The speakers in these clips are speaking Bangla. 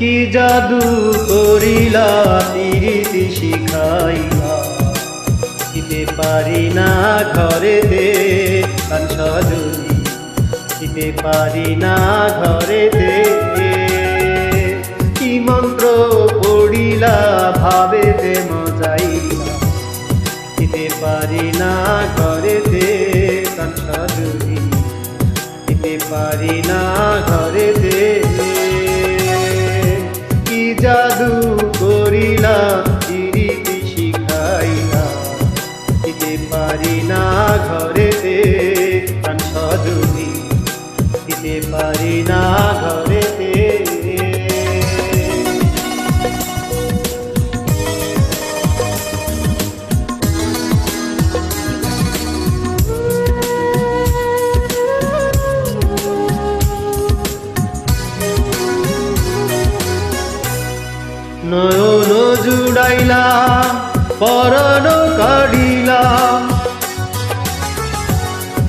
কি জাদু করিলা প্রীতি শিখাইলা দিতে পারি না ঘরেতে কান সজনী দিতে পারি না ঘরেতে কি মন্ত্র পড়িলা ভাবেতে মজাইলা দিতে পারি না ঘরেতে কান সজনী দিতে পারি না ঘরেতে কি জাদু করিলা প্রীতি শিখাইলা দিতে পারি না ঘরেতে কান সজনী দিতে পারি না ঘরেতে নয়ন জুড়াইলাম পরাণ কাড়িলাম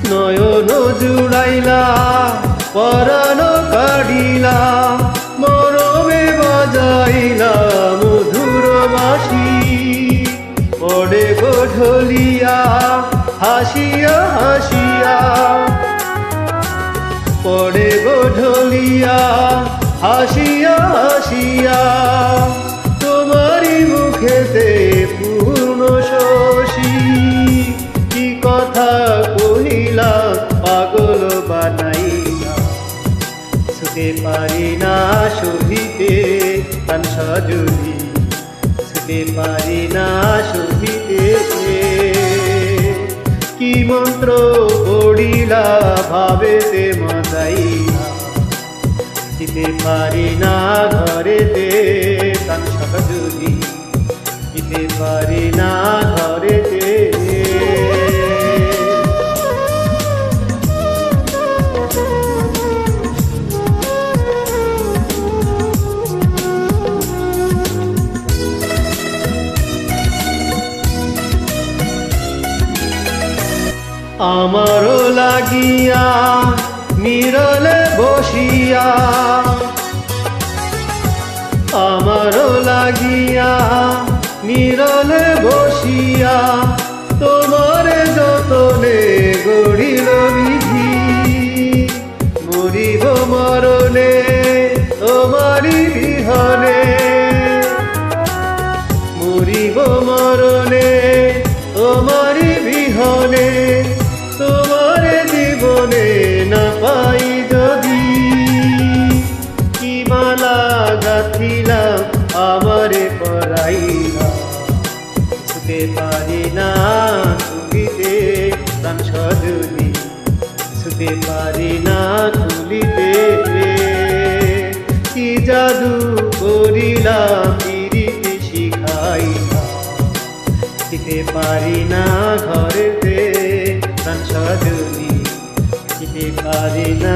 নয়ন জুড়াইলাম পরাণ কাড়িলাম মরমে বাজাইলাম মধুর বাঁশি পড়ে গো ঢলিয়া হাসিয়া হাসিয়া পড়ে গো ঢলিয়া হাসিয়া হাসিয়া তোমারি মুখেতে পূর্ণ শশী কি কথা কহিলা পাগল বানাইলা শুতে পারি না সহিতে কান সজনী শুতে পারি না সহিতে কি মন্ত্র পড়িলা ভাবেতে মজাইলা দিতে পারি না ঘরেতে কান সজনী দিতে পারি না ঘরেতে আমারও লাগিয়া নিরলে বসিয়া আমারও লাগিয়া নিরলে বসিয়া তোমার যতনে গড়িল বিধি মরিব মরণে তোমারি বিহনে মরিব মরণে তোমারি বিহনে তোমার জীবনে না পাই যদি কি মালা গাঁথিলাম আমারে পরাইলা শুতে পারি না তুলিতে কান সজনী শুতে পারি না তুলিতে কি জাদু করিলা প্রীতি শিখাইলা দিতে পারি না ঘরেতে কান সজনী দিতে পারি না